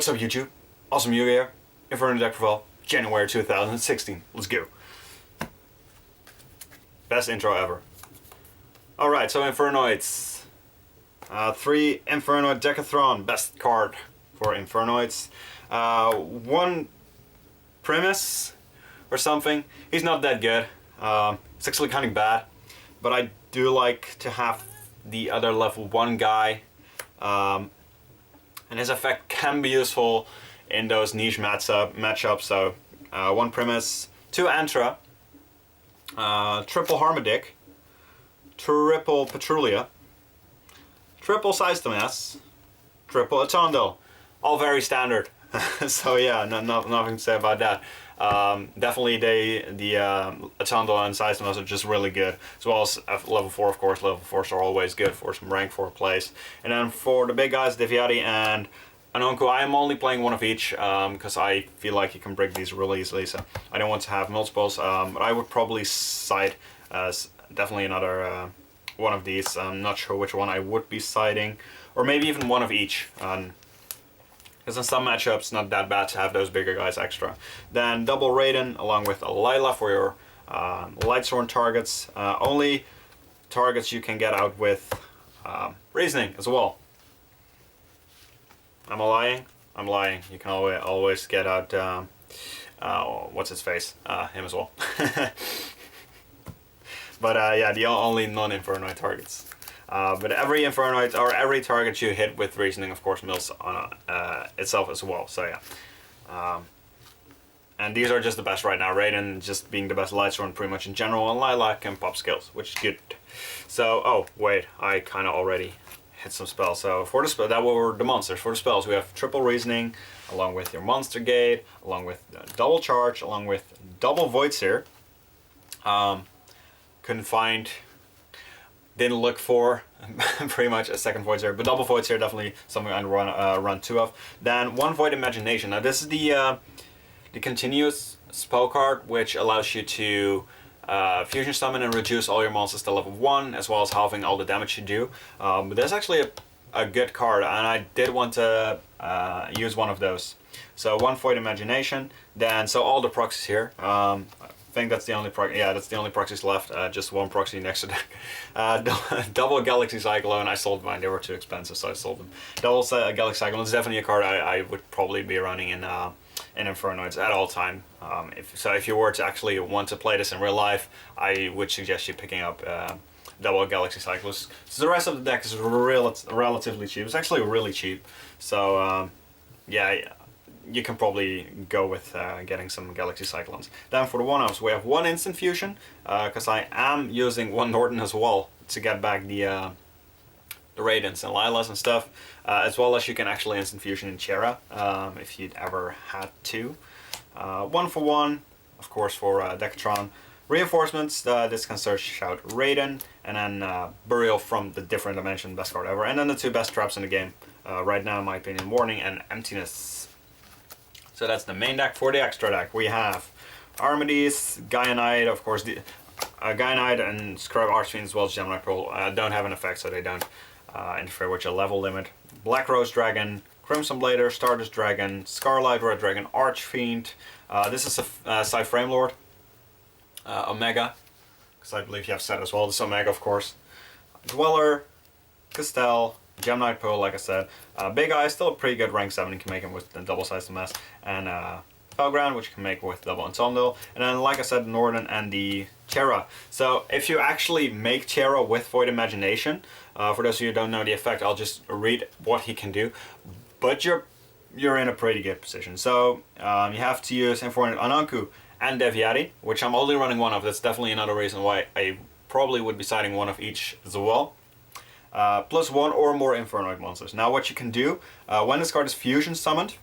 What's up YouTube? Awesome Yu here. Infernoid deck profile, January 2016. Let's go. Best intro ever. Alright, so Infernoids. 3 Infernoid Decathlon, best card for Infernoids. One premise or something. He's not that good. It's actually kind of bad. But I do like to have the other level 1 guy. And his effect can be useful in those niche matchups. So 1 Premise, 2 Antra, triple Harmadic, triple Petrulia, triple Systemass, triple Atondo. All very standard. So yeah, nothing to say about that. Definitely the Atondo and Systemass are just really good, as well as level 4, of course. Level 4s are always good for some rank 4 plays. And then for the big guys, Deviati and Anonku, I am only playing one of each because I feel like you can break these really easily, so I don't want to have multiples. But I would probably side as definitely another one of these. I'm not sure which one I would be siding, or maybe even one of each. Because in some matchups, not that bad to have those bigger guys extra. Then double Raiden along with a Lila for your Lightsworn targets. Only targets you can get out with Reasoning as well. Am I lying? I'm lying. You can always get out, what's his face? Him as well. But yeah, the only non-Infernoid targets. But every Infernoid, or every target you hit with Reasoning, of course, mills on itself as well. So yeah. And these are just the best right now. Raiden just being the best Lightsworn pretty much in general, and Lilac can pop skills, which is good. So, oh, wait, I kind of already hit some spells. So for the spell, that were the monsters. For the spells, we have triple Reasoning, along with your Monster Gate, along with double Charge, along with double Voidseer. Couldn't find... Didn't look for pretty much a second Voidseer, but double Voidseer definitely something I'd run 2 of. Then 1 Void Imagination. Now this is the continuous spell card, which allows you to fusion summon and reduce all your monsters to level 1, as well as halving all the damage you do. But that's actually a good card, and I did want to use one of those. So 1 Void Imagination. Then so all the proxies here. I think that's the only that's the only proxies left. Just 1 proxy next to that. Double Galaxy Cyclone. I sold mine. They were too expensive, so I sold them. Double Galaxy Cyclone is definitely a card I would probably be running in Infernoids at all time. If you were to actually want to play this in real life, I would suggest you picking up double Galaxy Cyclones. So the rest of the deck is relatively cheap. It's actually really cheap. So yeah. You can probably go with getting some Galaxy Cyclones. Then for the 1-offs, we have 1 Instant Fusion, because I am using 1 Norton as well to get back the Raidens and Lilas and stuff, as well as you can actually Instant Fusion in Chera, if you'd ever had to. 1 for 1, of course, for Decathlon. Reinforcements, this can search out Raiden, and then Burial from the Different Dimension, best card ever. And then the 2 best traps in the game, right now in my opinion, Warning and Emptiness. So that's the main deck. For the extra deck, we have Armades, Gaianide, of course, Gaianide and Scribe Archfiend as well as Gemini Pearl don't have an effect, so they don't interfere with your level limit. Black Rose Dragon, Crimson Blader, Stardust Dragon, Scarlet Red Dragon, Archfiend. This is a Side Frame Lord, Omega, because I believe you have set as well. This is Omega, of course. Dweller, Castell, Gemini Pearl, like I said. Big Eye, still a pretty good rank 7, you can make him with the double Systemass, and Felground, which you can make with double Ensemble. And then, like I said, Norden and the Chera. So if you actually make Chera with Void Imagination, for those of you who don't know the effect, I'll just read what he can do. But you're in a pretty good position. So you have to use Infernoid Ananku and Deviati, which I'm only running 1 of. That's definitely another reason why I probably would be siding 1 of each as well. Plus 1 or more Infernoid monsters. Now what you can do, when this card is fusion summoned,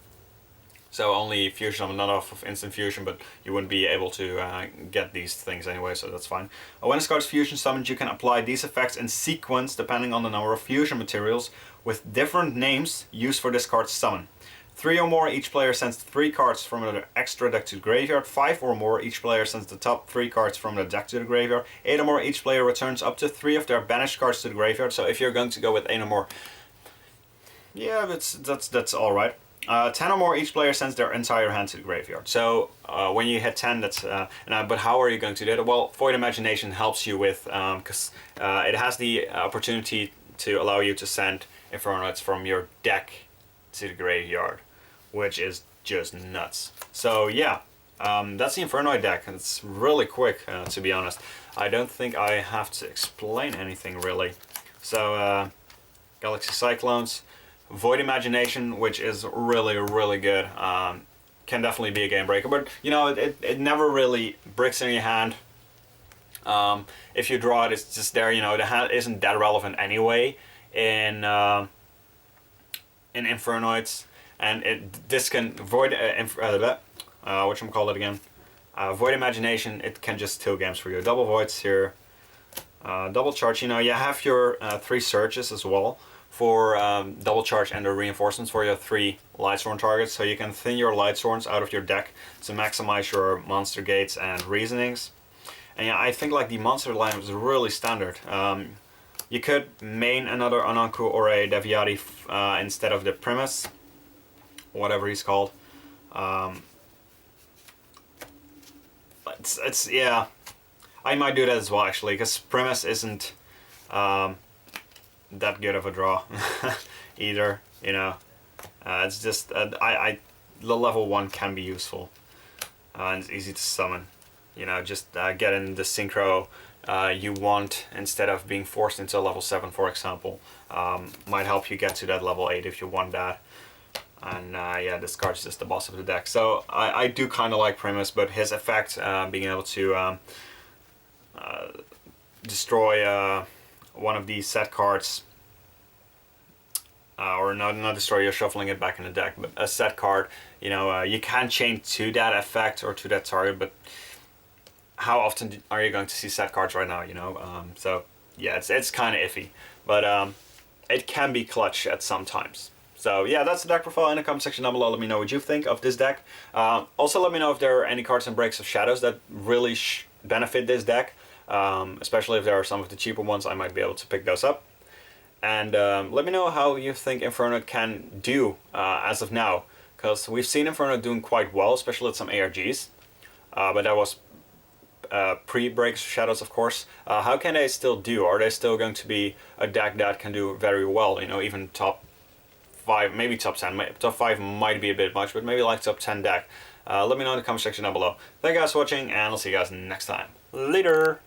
so only fusion summon, not off of instant fusion, but you wouldn't be able to get these things anyway, so that's fine. When this card is fusion summoned, you can apply these effects in sequence depending on the number of fusion materials with different names used for this card's summon. 3 or more, each player sends 3 cards from their extra deck to the graveyard. 5 or more, each player sends the top 3 cards from their deck to the graveyard. 8 or more, each player returns up to 3 of their banished cards to the graveyard. So if you're going to go with 8 or more, yeah, that's alright. 10 or more, each player sends their entire hand to the graveyard. So when you hit 10, that's but how are you going to do that? Well, Void Imagination helps you with, because it has the opportunity to allow you to send Infernoids from your deck to the graveyard, which is just nuts. So yeah, that's the Infernoid deck, and it's really quick, to be honest. I don't think I have to explain anything really. So Galaxy Cyclones, Void Imagination, which is really, really good. Can definitely be a game breaker, but you know, it never really breaks in your hand. If you draw it, it's just there. You know, the hand isn't that relevant anyway in Infernoids, and this can void whatchamacallit again. Void Imagination, it can just 2 games for you. Double voids here. Double charge, you know, you have your 3 searches as well for double charge and the reinforcements for your 3 Lightsworn targets, so you can thin your Lightsworns out of your deck to maximize your monster gates and reasonings. And yeah, I think like the monster line is really standard. You could main another Ananku or a Deviati instead of the Primus, whatever he's called. It's yeah, I might do that as well actually, because Primus isn't that good of a draw either, you know. It's just the level 1 can be useful, and it's easy to summon, you know. Just get in the synchro you want instead of being forced into a level 7, for example. Might help you get to that level 8 if you want that. And yeah, this card's just the boss of the deck. So I do kind of like Primus, but his effect, being able to destroy one of these set cards, or not destroy, you're shuffling it back in the deck, but a set card, you know, you can chain to that effect or to that target, but how often are you going to see set cards right now, you know? So yeah, it's kind of iffy, but it can be clutch at some times. So yeah, that's the deck profile. In the comment section down below, let me know what you think of this deck. Also let me know if there are any cards in Breaks of Shadows that really benefit this deck. Especially if there are some of the cheaper ones, I might be able to pick those up. And let me know how you think Infernoid can do as of now, because we've seen Infernoid doing quite well, especially with some ARGs, but that was pre-Breaks of Shadows, of course. How can they still do? Are they still going to be a deck that can do very well, you know, even top 5, maybe top 10, top 5 might be a bit much, but maybe like top 10 deck. Let me know in the comment section down below. Thank you guys for watching, and I'll see you guys next time. Later!